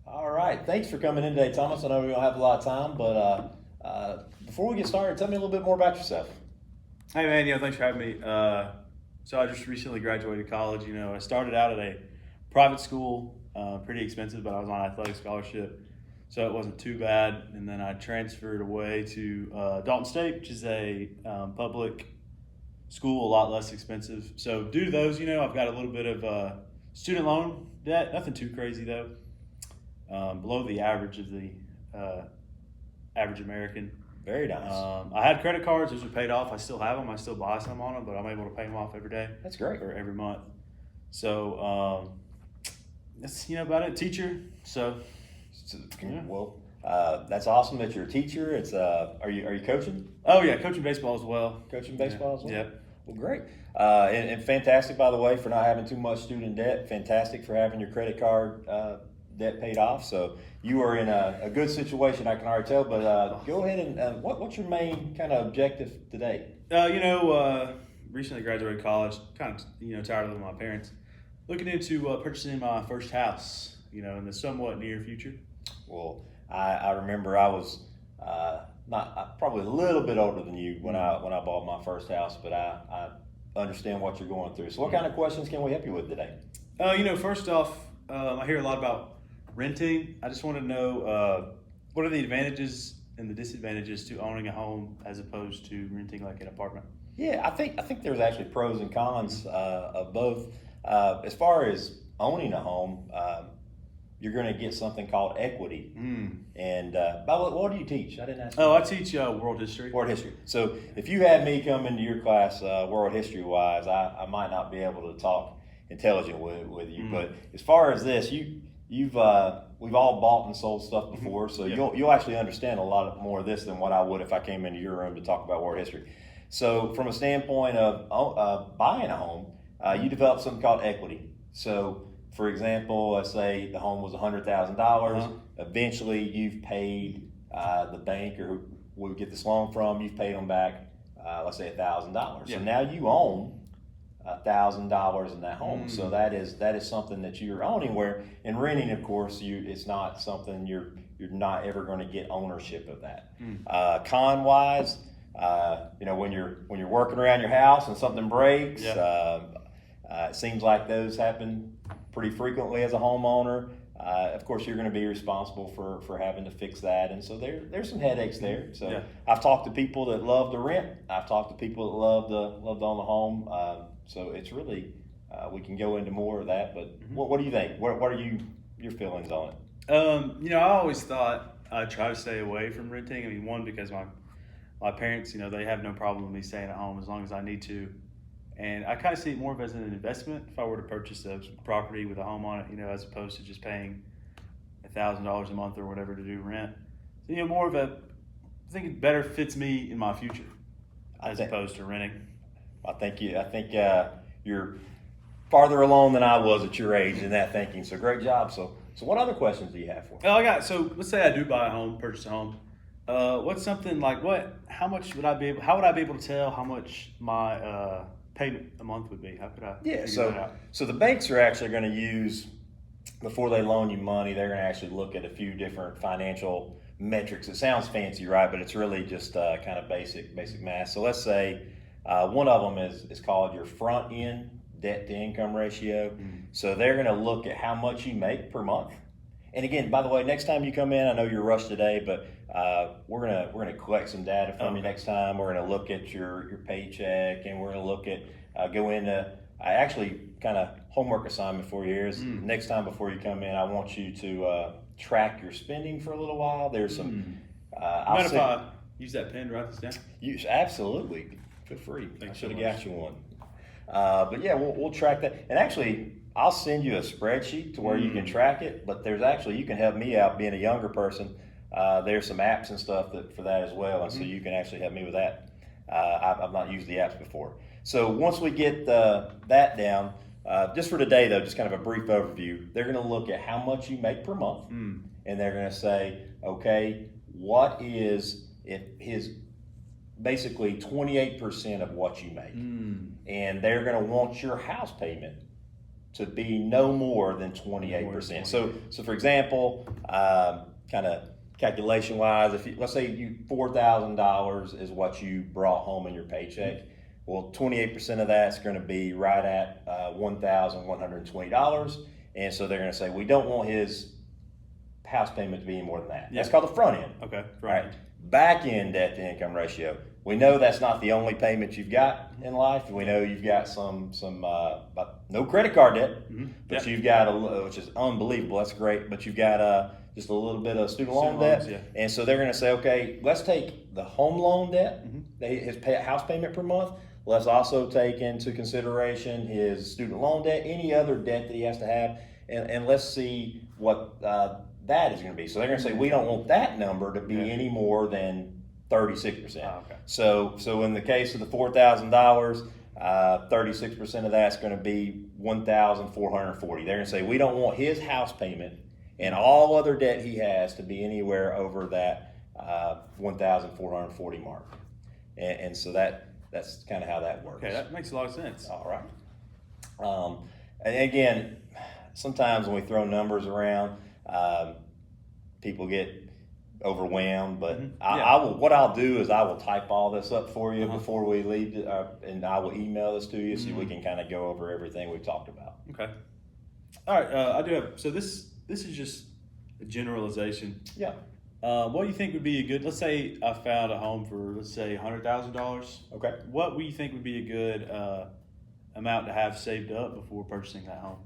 All right. Thanks for coming in today, Thomas. I know we don't have a lot of time, but before we get started, tell me a little bit more about yourself. Hey man, thanks for having me. So I just recently graduated college. I started out at a private school, pretty expensive, but I was on athletic scholarship, so it wasn't too bad. And then I transferred away to Dalton State, which is a public school, a lot less expensive. So due to those, I've got a little bit of student loan debt. Nothing too crazy though, below the average of the average American. Very nice. I had credit cards; those are paid off. I still have them. I still buy some on them, but I'm able to pay them off every day. That's great. Or every month. So that's about it. Teacher. So yeah. Well, that's awesome that you're a teacher. It's are you coaching? Oh yeah, coaching baseball as well. Coaching baseball Yeah. as well. Yep. Well, great. And fantastic, by the way, for not having too much student debt. Fantastic for having your credit card debt paid off. So you are in a good situation, I can already tell. But go ahead and what's your main kind of objective today? Recently graduated college. Kind of tired of living with my parents. Looking into purchasing my first house. In the somewhat near future. Well, I remember I was not probably a little bit older than you when I bought my first house, but I understand what you're going through. So, what kind of questions can we help you with today? First off, I hear a lot about renting. I just want to know what are the advantages and the disadvantages to owning a home as opposed to renting like an apartment. Yeah, I think there's actually pros and cons of both. As far as owning a home, you're going to get something called equity. And by the way, what do you teach? I didn't ask. Oh, I teach world history. World history. So if you had me come into your class, world history wise, I might not be able to talk intelligent with you. But as far as this, we've all bought and sold stuff before, so you'll actually understand a lot more of this than what I would if I came into your room to talk about world history. So from a standpoint of buying a home, you develop something called equity. So for example, let's say the home was $100,000. Eventually, you've paid the bank or who we get this loan from. You've paid them back, let's say $1,000. So now you own $1,000 in that home. So that is something that you're owning. Where in renting, of course, it's not something you're not ever going to get ownership of that. Con wise, when you're working around your house and something breaks, it seems like those happen pretty frequently as a homeowner. Of course, you're going to be responsible for having to fix that, and so there's some headaches there. So I've talked to people that love to rent. I've talked to people that love to own the home. So it's really we can go into more of that. But what do you think? What are your feelings on it? I always thought I'd try to stay away from renting. I mean, one, because my parents, they have no problem with me staying at home as long as I need to. And I kind of see it more of as an investment if I were to purchase a property with a home on it, as opposed to just paying $1,000 a month or whatever to do rent. So, more of I think it better fits me in my future as opposed to renting. I think you're farther along than I was at your age in that thinking. So great job. So what other questions do you have for me? Oh, so let's say I do buy a home, purchase a home. What's something like how much would I be able? How would I be able to tell how much my payment a month would be? How could I figure that out? So the banks are actually going to use, before they loan you money, they're going to actually look at a few different financial metrics. It sounds fancy, right? But it's really just kind of basic math. So let's say one of them is called your front end debt to income ratio. So they're going to look at how much you make per month. And again, by the way, next time you come in, I know you're rushed today, but we're gonna collect some data from you next time. We're gonna look at your paycheck, and we're gonna look at go into. I actually kind of homework assignment for you here is next time before you come in, I want you to track your spending for a little while. There's some. Mind if I use that pen to write this down? Absolutely, feel free. I Thanks should have so much. got you one. But yeah, we'll track that, and actually. I'll send you a spreadsheet to where you can track it, but you can help me out being a younger person. There's some apps and stuff for that as well, and so you can actually help me with that. I've not used the apps before. So once we get that down, just for today though, just kind of a brief overview, they're going to look at how much you make per month, and they're going to say, okay, what is his basically 28% of what you make, and they're going to want your house payment to be no more than 28%. So for example, kind of calculation wise, if you, let's say you $4,000 is what you brought home in your paycheck. Well, 28% of that's going to be right at $1,120, and so they're going to say we don't want his house payment to be any more than that. That's called the front end. Okay. Right. Back end debt to income ratio. We know that's not the only payment you've got in life. We know you've got some no credit card debt, but you've got which is unbelievable. That's great, but you've got just a little bit of student loan debt, and so they're going to say, okay, let's take the home loan debt, his house payment per month. Let's also take into consideration his student loan debt, any other debt that he has to have, and let's see what that is going to be. So they're going to say we don't want that number to be any more than 36%. Oh, okay. So in the case of the $4,000, 36% of that's going to be $1,440. They're going to say we don't want his house payment and all other debt he has to be anywhere over that $1,440 mark. And so that's kind of how that works. Okay, that makes a lot of sense. All right. And again, sometimes when we throw numbers around, people get overwhelmed, but I will. What I'll do is I will type all this up for you before we leave, and I will email this to you so we can kind of go over everything we've talked about. Okay. All right. I do have. So this is just a generalization. Yeah. What do you think would be a good? Let's say I found a home for let's say $100,000. Okay. What would you think would be a good amount to have saved up before purchasing that home?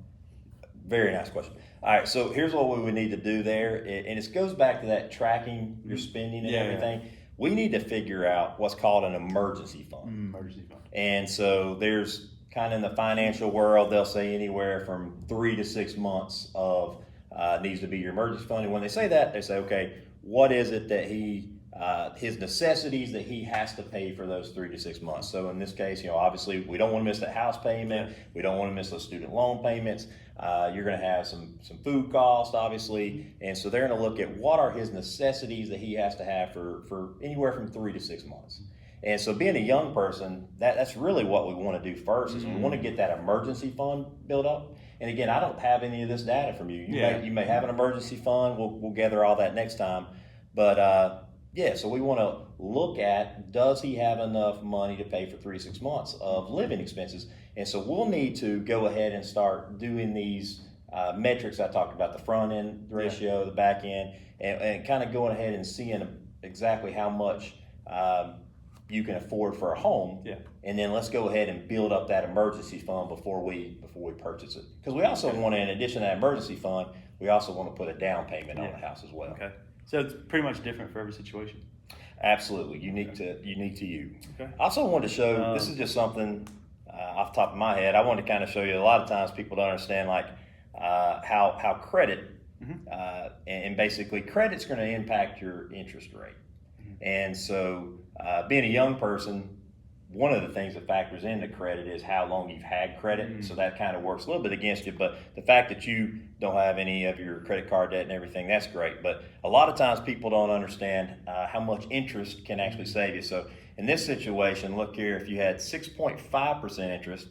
Very nice question. All right, so here's what we would need to do there, and it goes back to that tracking your spending and everything. We need to figure out what's called an emergency fund. Emergency fund. And so there's kind of in the financial world, they'll say anywhere from 3 to 6 months of needs to be your emergency fund. And when they say that, they say, okay, what is it that his necessities that he has to pay for those 3 to 6 months? So in this case, obviously we don't want to miss that house payment. We don't want to miss those student loan payments. You're going to have some food costs, obviously. And so they're going to look at what are his necessities that he has to have for anywhere from 3 to 6 months. And so being a young person, that's really what we want to do first is we want to get that emergency fund built up. And again, I don't have any of this data from you. You may have an emergency fund. We'll gather all that next time. But so we want to look at, does he have enough money to pay for 3 to 6 months of living expenses? And so we'll need to go ahead and start doing these metrics I talked about, the front end ratio, the back end, and kind of going ahead and seeing exactly how much you can afford for a home. And then let's go ahead and build up that emergency fund before we purchase it. Because we also want to, in addition to that emergency fund, we also want to put a down payment on the house as well. Okay. So it's pretty much different for every situation. Absolutely, unique to you. Okay. I also wanted to show, this is just something off the top of my head. I wanted to kind of show you, a lot of times people don't understand how credit, and basically credit's going to impact your interest rate. And so being a young person, one of the things that factors into credit is how long you've had credit. So that kind of works a little bit against you. But the fact that you don't have any of your credit card debt and everything, that's great. But a lot of times people don't understand how much interest can actually save you. So in this situation, look here, if you had 6.5% interest,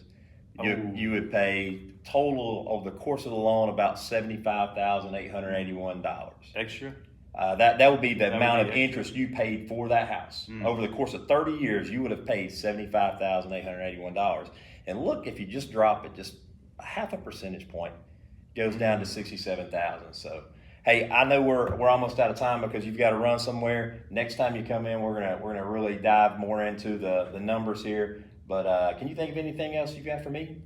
you would pay total over the course of the loan about $75,881. Extra? That would be the amount of interest you paid for that house. Over the course of 30 years, you would have paid $75,881. And look, if you just drop it just a half a percentage point, it goes down to $67,000. So, hey, I know we're almost out of time because you've got to run somewhere. Next time you come in, we're gonna really dive more into the numbers here. But can you think of anything else you've got for me?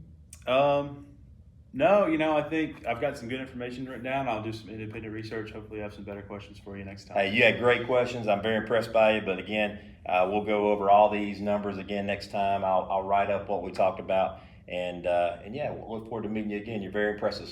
No, I think I've got some good information written down. I'll do some independent research. Hopefully I have some better questions for you next time. Hey, you had great questions. I'm very impressed by you. But again, we'll go over all these numbers again next time. I'll write up what we talked about. And we'll look forward to meeting you again. You're very impressive.